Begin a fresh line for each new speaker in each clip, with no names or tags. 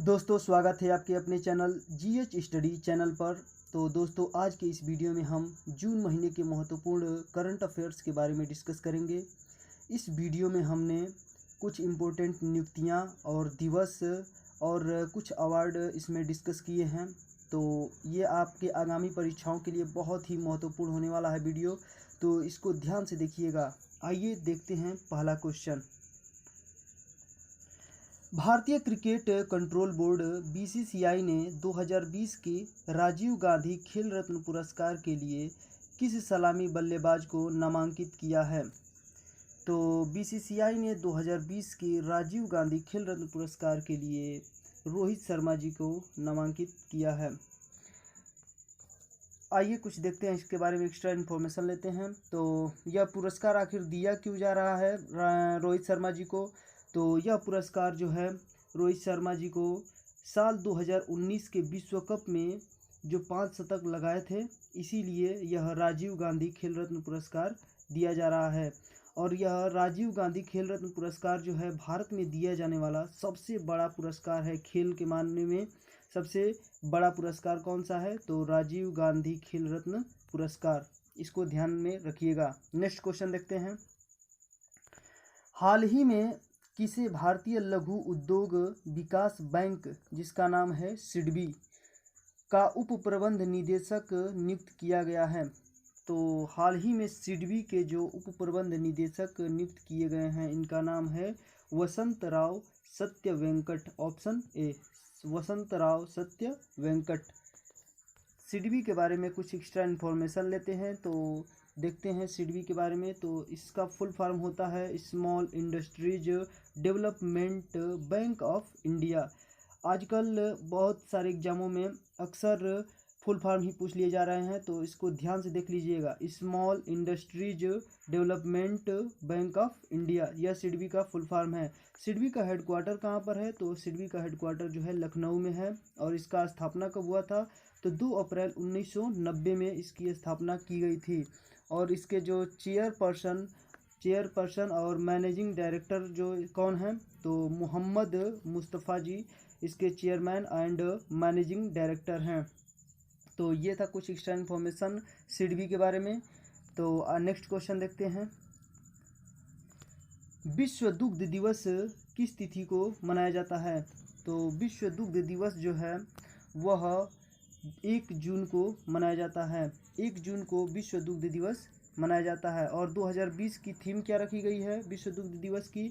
दोस्तों स्वागत है आपके अपने चैनल जीएच स्टडी चैनल पर। तो दोस्तों आज के इस वीडियो में हम जून महीने के महत्वपूर्ण करंट अफेयर्स के बारे में डिस्कस करेंगे। इस वीडियो में हमने कुछ इम्पोर्टेंट नियुक्तियां और दिवस और कुछ अवार्ड इसमें डिस्कस किए हैं। तो ये आपके आगामी परीक्षाओं के लिए बहुत ही महत्वपूर्ण होने वाला है वीडियो, तो इसको ध्यान से देखिएगा। आइए देखते हैं पहला क्वेश्चन। भारतीय क्रिकेट कंट्रोल बोर्ड बीसीसीआई ने 2020 के राजीव गांधी खेल रत्न पुरस्कार के लिए किस सलामी बल्लेबाज को नामांकित किया है? तो बीसीसीआई ने 2020 के राजीव गांधी खेल रत्न पुरस्कार के लिए रोहित शर्मा जी को नामांकित किया है। आइए कुछ देखते हैं, इसके बारे में एक्स्ट्रा इन्फॉर्मेशन लेते हैं। तो यह पुरस्कार आखिर दिया क्यों जा रहा है रोहित शर्मा जी को? तो यह पुरस्कार जो है रोहित शर्मा जी को साल 2019 के विश्व कप में जो 5 शतक लगाए थे, इसीलिए यह राजीव गांधी खेल रत्न पुरस्कार दिया जा रहा है। और यह राजीव गांधी खेल रत्न पुरस्कार जो है भारत में दिया जाने वाला सबसे बड़ा पुरस्कार है। खेल के मामले में सबसे बड़ा पुरस्कार कौन सा है? तो राजीव गांधी खेल रत्न पुरस्कार, इसको ध्यान में रखिएगा। नेक्स्ट क्वेश्चन देखते हैं। हाल ही में किसे भारतीय लघु उद्योग विकास बैंक, जिसका नाम है सिडबी, का उप प्रबंध निदेशक नियुक्त किया गया है? तो हाल ही में सिडबी के जो उप प्रबंध निदेशक नियुक्त किए गए हैं, इनका नाम है वसंत राव सत्य वेंकट। ऑप्शन ए, वसंत राव सत्य वेंकट। सिडबी के बारे में कुछ एक्स्ट्रा इन्फॉर्मेशन लेते हैं, तो देखते हैं सिडबी के बारे में। तो इसका फुल फॉर्म होता है small industries development bank of India. आजकल बहुत सारे एग्जामों में अक्सर फुल फॉर्म ही पूछ लिए जा रहे हैं, तो इसको ध्यान से देख लीजिएगा। Small industries development bank of India, यह सिडबी का फुल फॉर्म है। सिडबी का हेडक्वार्टर कहाँ पर है? तो सिडबी का हेडक्वार्टर जो है लखनऊ में है। और इसका स्थापना कब हुआ था? तो 2 अप्रैल 1990 में इसकी स्थापना की गई थी। और इसके जो चेयरपर्सन और मैनेजिंग डायरेक्टर जो कौन हैं? तो मोहम्मद मुस्तफ़ा जी इसके चेयरमैन एंड मैनेजिंग डायरेक्टर हैं। तो ये था कुछ एक्स्ट्रा इन्फॉर्मेशन सिडबी के बारे में। तो नेक्स्ट क्वेश्चन देखते हैं। विश्व दुग्ध दिवस किस तिथि को मनाया जाता है? तो विश्व दुग्ध दिवस जो है वह 1 जून को मनाया जाता है। 1 जून को विश्व दुग्ध दिवस मनाया जाता है। और 2020 की थीम क्या रखी गई है विश्व दुग्ध दिवस की?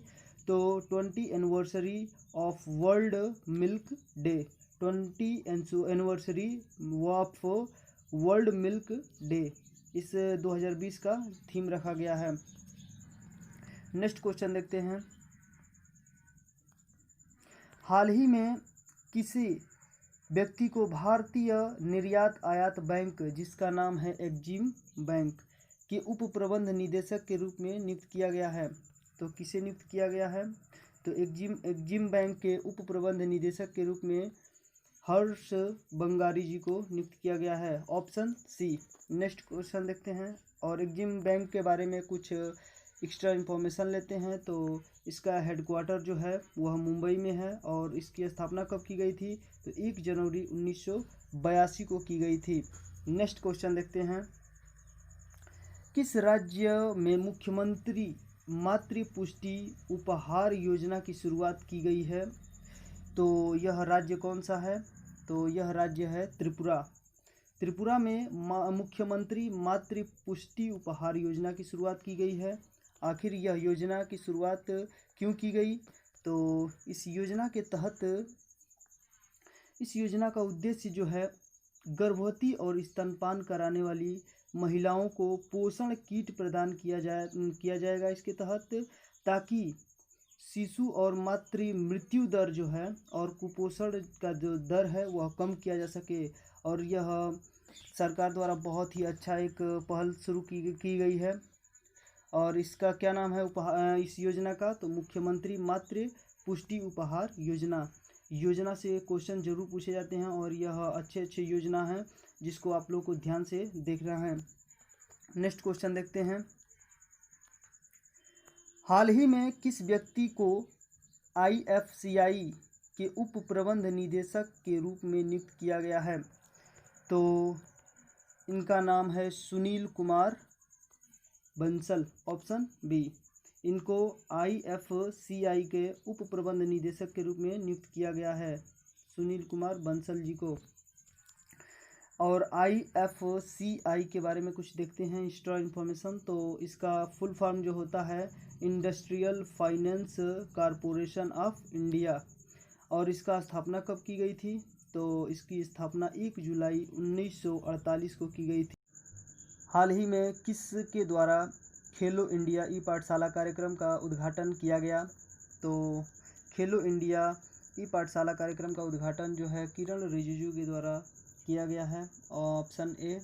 तो 20 anniversary of world milk day. 20 anniversary of world milk day, इस 2020 का थीम रखा गया है। नेक्स्ट क्वेश्चन देखते हैं। हाल ही में किसी व्यक्ति को भारतीय निर्यात आयात बैंक, जिसका नाम है एक्जिम बैंक, के उप प्रबंध निदेशक के रूप में नियुक्त किया गया है? तो किसे नियुक्त किया गया है? तो एक्जिम बैंक के उप प्रबंध निदेशक के रूप में हर्ष बंगारी जी को नियुक्त किया गया है। Option C. नेक्स्ट क्वेश्चन देखते हैं। और एक्जिम बैंक के बारे में कुछ एक्स्ट्रा इन्फॉर्मेशन लेते हैं। तो इसका हेडक्वार्टर जो है वह मुंबई में है। और इसकी स्थापना कब की गई थी? तो 1 जनवरी 1982 को की गई थी। नेक्स्ट क्वेश्चन देखते हैं। किस राज्य में मुख्यमंत्री मातृ पुष्टि उपहार योजना की शुरुआत की गई है? तो यह राज्य कौन सा है? तो यह राज्य है त्रिपुरा। त्रिपुरा में मुख्यमंत्री मातृ पुष्टि उपहार योजना की शुरुआत की गई है। आखिर यह योजना की शुरुआत क्यों की गई? तो इस योजना का उद्देश्य जो है गर्भवती और स्तनपान कराने वाली महिलाओं को पोषण किट प्रदान किया जाएगा इसके तहत, ताकि शिशु और मातृ मृत्यु दर जो है और कुपोषण का जो दर है वह कम किया जा सके। और यह सरकार द्वारा बहुत ही अच्छा एक पहल शुरू की गई है। और इसका क्या नाम है इस योजना का? तो मुख्यमंत्री मातृ पुष्टि उपहार योजना। योजना से क्वेश्चन जरूर पूछे जाते हैं और यह अच्छे योजना है जिसको आप लोग को ध्यान से देखना है। नेक्स्ट क्वेश्चन देखते हैं। हाल ही में किस व्यक्ति को IFCI के उप प्रबंध निदेशक के रूप में नियुक्त किया गया है? तो इनका नाम है सुनील कुमार बंसल, ऑप्शन बी। इनको IFCI के उप प्रबंध निदेशक के रूप में नियुक्त किया गया है, सुनील कुमार बंसल जी को। और IFCI के बारे में कुछ देखते हैं, एक्स्ट्रा इन्फॉर्मेशन। तो इसका फुल फॉर्म जो होता है industrial finance corporation of India. और इसका स्थापना कब की गई थी? तो इसकी स्थापना 1 जुलाई 1948 को की गई थी। हाल ही में किसके द्वारा खेलो इंडिया ई पाठशाला कार्यक्रम का उद्घाटन किया गया? तो खेलो इंडिया ई पाठशाला कार्यक्रम का उद्घाटन जो है किरण रिजिजू के द्वारा किया गया है, ऑप्शन ए।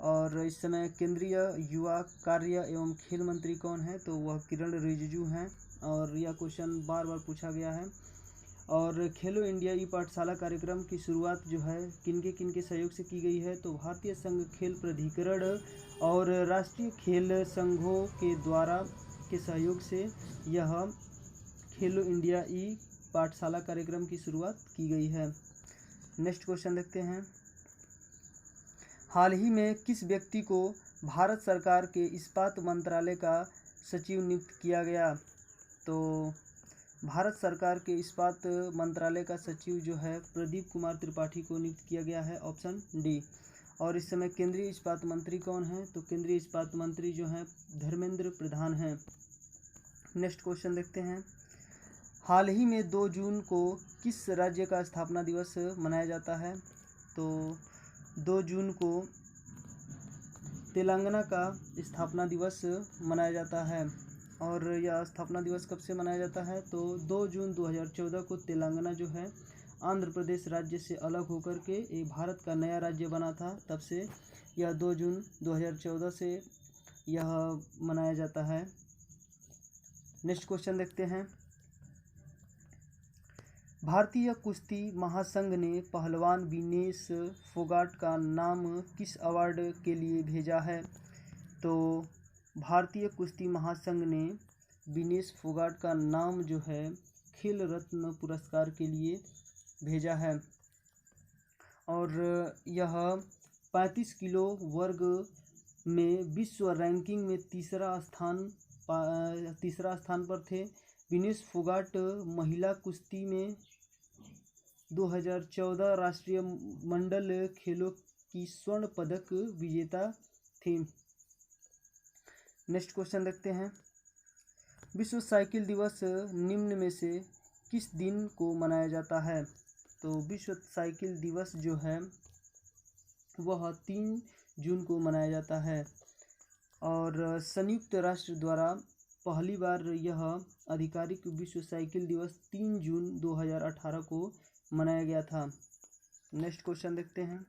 और इस समय केंद्रीय युवा कार्य एवं खेल मंत्री कौन है? तो वह किरण रिजिजू हैं। और यह क्वेश्चन बार बार पूछा गया है। और खेलो इंडिया ई पाठशाला कार्यक्रम की शुरुआत जो है किनके सहयोग से की गई है? तो भारतीय संघ खेल प्राधिकरण और राष्ट्रीय खेल संघों के द्वारा के सहयोग से यह खेलो इंडिया ई पाठशाला कार्यक्रम की शुरुआत की गई है। नेक्स्ट क्वेश्चन देखते हैं। हाल ही में किस व्यक्ति को भारत सरकार के इस्पात मंत्रालय का सचिव नियुक्त किया गया? तो भारत सरकार के इस्पात मंत्रालय का सचिव जो है प्रदीप कुमार त्रिपाठी को नियुक्त किया गया है, ऑप्शन डी। और इस समय केंद्रीय इस्पात मंत्री कौन है? तो केंद्रीय इस्पात मंत्री जो हैं धर्मेंद्र प्रधान हैं। नेक्स्ट क्वेश्चन देखते हैं। हाल ही में 2 जून को किस राज्य का स्थापना दिवस मनाया जाता है? तो 2 जून को तेलंगाना का स्थापना दिवस मनाया जाता है। और यह स्थापना दिवस कब से मनाया जाता है? तो 2 जून 2014 को तेलंगाना जो है आंध्र प्रदेश राज्य से अलग होकर के ये भारत का नया राज्य बना था, तब से यह 2 जून 2014 से यह मनाया जाता है। नेक्स्ट क्वेश्चन देखते हैं। भारतीय कुश्ती महासंघ ने पहलवान विनेश फोगाट का नाम किस अवार्ड के लिए भेजा है? तो भारतीय कुश्ती महासंघ ने विनेश फोगाट का नाम जो है खेल रत्न पुरस्कार के लिए भेजा है। और यह 35 किलो वर्ग में विश्व रैंकिंग में तीसरा स्थान पर थे। विनेश फोगाट महिला कुश्ती में 2014 राष्ट्रीय मंडल खेलों की स्वर्ण पदक विजेता थी। नेक्स्ट क्वेश्चन देखते हैं। विश्व साइकिल दिवस निम्न में से किस दिन को मनाया जाता है? तो विश्व साइकिल दिवस जो है वह 3 जून को मनाया जाता है। और संयुक्त राष्ट्र द्वारा पहली बार यह आधिकारिक विश्व साइकिल दिवस 3 जून 2018 को मनाया गया था। नेक्स्ट क्वेश्चन देखते हैं।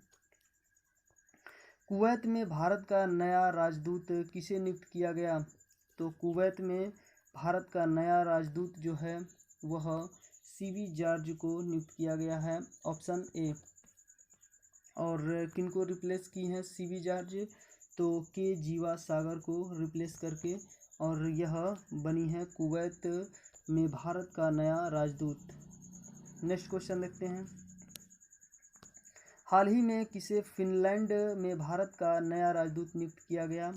कुवैत में भारत का नया राजदूत किसे नियुक्त किया गया? तो कुवैत में भारत का नया राजदूत जो है वह CB जॉर्ज को नियुक्त किया गया है, ऑप्शन ए। और किनको रिप्लेस की हैं CB जॉर्ज? तो के जीवा सागर को रिप्लेस करके, और यह बनी है कुवैत में भारत का नया राजदूत। नेक्स्ट क्वेश्चन देखते हैं। हाल ही में किसे फिनलैंड में भारत का नया राजदूत नियुक्त किया गया?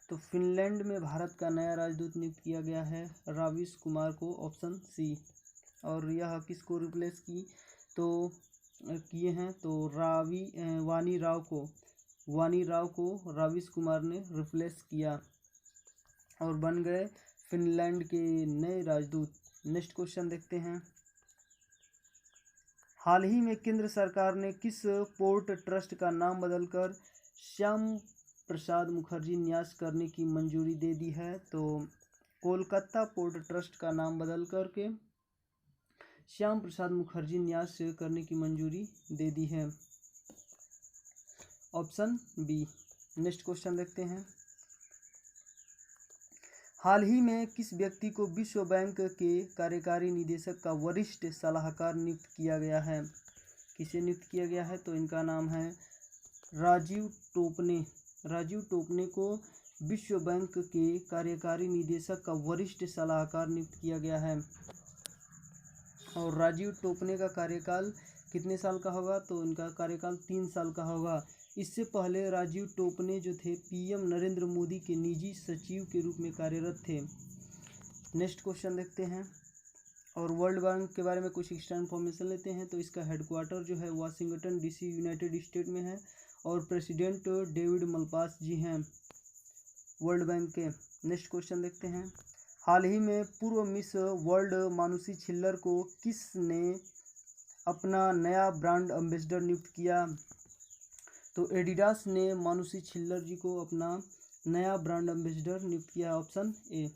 तो फिनलैंड में भारत का नया राजदूत नियुक्त किया गया है रावीश कुमार को, ऑप्शन सी। और यह किसको रिप्लेस किए हैं? तो वानी राव को रावीश कुमार ने रिप्लेस किया और बन गए फिनलैंड के नए राजदूत। नेक्स्ट क्वेश्चन देखते हैं। हाल ही में केंद्र सरकार ने किस पोर्ट ट्रस्ट का नाम बदलकर श्याम प्रसाद मुखर्जी न्यास करने की मंजूरी दे दी है? तो कोलकाता पोर्ट ट्रस्ट का नाम बदल करके श्याम प्रसाद मुखर्जी न्यास करने की मंजूरी दे दी है, ऑप्शन बी। नेक्स्ट क्वेश्चन देखते हैं। हाल ही में किस व्यक्ति को विश्व बैंक के कार्यकारी निदेशक का वरिष्ठ सलाहकार नियुक्त किया गया है? किसे नियुक्त किया गया है? तो इनका नाम है राजीव टोपने। राजीव टोपने को विश्व बैंक के कार्यकारी निदेशक का वरिष्ठ सलाहकार नियुक्त किया गया है। और राजीव टोपने का कार्यकाल कितने साल का होगा, तो इनका कार्यकाल 3 साल का होगा। इससे पहले राजीव टोपने जो थे पीएम नरेंद्र मोदी के निजी सचिव के रूप में कार्यरत थे। नेक्स्ट क्वेश्चन देखते हैं। और वर्ल्ड बैंक के बारे में कुछ एक्स्ट्रा इन्फॉर्मेशन लेते हैं। तो इसका हेडक्वार्टर जो है वाशिंगटन डीसी यूनाइटेड स्टेट में है और प्रेसिडेंट डेविड मलपास जी हैं वर्ल्ड बैंक के। नेक्स्ट क्वेश्चन देखते हैं। हाल ही में पूर्व मिस वर्ल्ड मानुषी छिल्लर को किसने अपना नया ब्रांड एम्बेसडर नियुक्त किया, तो एडिडास ने मानुषी छिल्लर जी को अपना नया ब्रांड एम्बेसडर नियुक्त किया, ऑप्शन ए।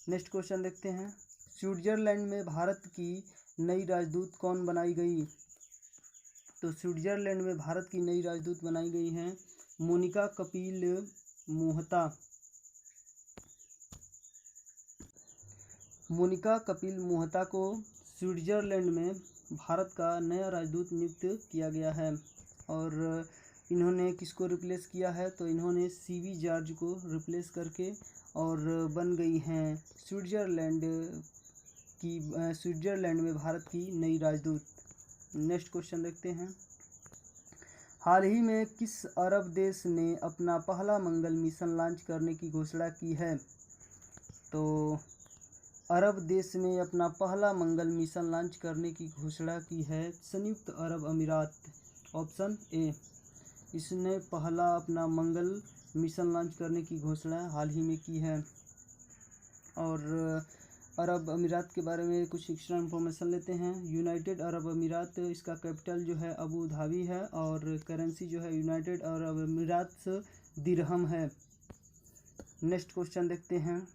नेक्स्ट क्वेश्चन देखते हैं। स्विट्जरलैंड में भारत की नई राजदूत कौन बनाई गई, तो स्विट्जरलैंड में भारत की नई राजदूत बनाई गई हैं मोनिका कपिल मोहता। मोनिका कपिल मोहता को स्विट्जरलैंड में भारत का नया राजदूत नियुक्त किया गया है। और इन्होंने किसको रिप्लेस किया है, तो इन्होंने सीवी जॉर्ज को रिप्लेस करके और बन गई हैं स्विट्जरलैंड में भारत की नई राजदूत। नेक्स्ट क्वेश्चन देखते हैं। हाल ही में किस अरब देश ने अपना पहला मंगल मिशन लॉन्च करने की घोषणा की है, तो अरब देश ने अपना पहला मंगल मिशन लॉन्च करने की घोषणा की है संयुक्त अरब अमीरात, ऑप्शन ए। इसने पहला अपना मंगल मिशन लॉन्च करने की घोषणा हाल ही में की है। और अरब अमीरात के बारे में कुछ एक्स्ट्रा इन्फॉर्मेशन लेते हैं। यूनाइटेड अरब अमीरात, इसका कैपिटल जो है अबू धाबी है और करेंसी जो है यूनाइटेड अरब अमीरात दिरहम है। नेक्स्ट क्वेश्चन देखते हैं।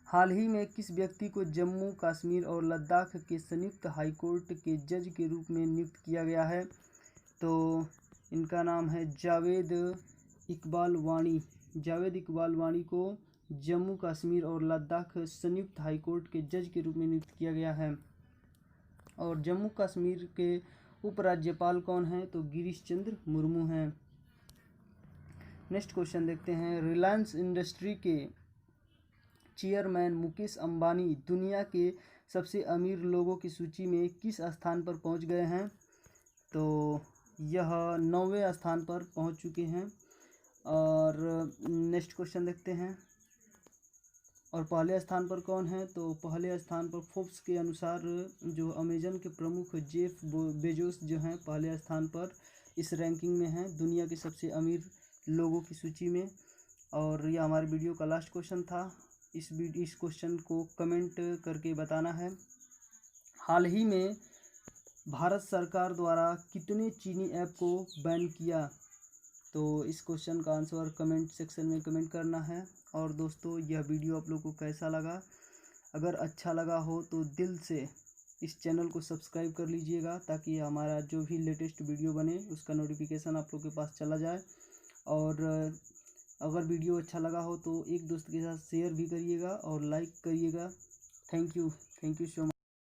हाल ही में किस व्यक्ति को जम्मू कश्मीर और लद्दाख के संयुक्त हाईकोर्ट के जज के रूप में नियुक्त किया गया है, तो इनका नाम है जावेद इकबाल वानी। जावेद इकबाल वानी को जम्मू कश्मीर और लद्दाख संयुक्त हाईकोर्ट के जज के रूप में नियुक्त किया गया है। और जम्मू कश्मीर के उपराज्यपाल कौन हैं, तो गिरीश चंद्र मुर्मू हैं। नेक्स्ट क्वेश्चन देखते हैं। रिलायंस इंडस्ट्री के चेयरमैन मुकेश अंबानी दुनिया के सबसे अमीर लोगों की सूची में किस स्थान पर पहुंच गए हैं, तो यह 9वें स्थान पर पहुंच चुके हैं। और नेक्स्ट क्वेश्चन देखते हैं। और पहले स्थान पर कौन है, तो पहले स्थान पर फोर्ब्स के अनुसार जो अमेजन के प्रमुख जेफ बेजोस जो हैं पहले स्थान पर इस रैंकिंग में हैं दुनिया के सबसे अमीर लोगों की सूची में। और यह हमारे वीडियो का लास्ट क्वेश्चन था। इस क्वेश्चन को कमेंट करके बताना है। हाल ही में भारत सरकार द्वारा कितने चीनी ऐप को बैन किया, तो इस क्वेश्चन का आंसर कमेंट सेक्शन में कमेंट करना है। और दोस्तों, यह वीडियो आप लोगों को कैसा लगा, अगर अच्छा लगा हो तो दिल से इस चैनल को सब्सक्राइब कर लीजिएगा ताकि हमारा जो भी लेटेस्ट वीडियो बने उसका नोटिफिकेशन आप लोग के पास चला जाए। और अगर वीडियो अच्छा लगा हो तो एक दोस्त के साथ शेयर भी करिएगा और लाइक करिएगा। Thank you so much.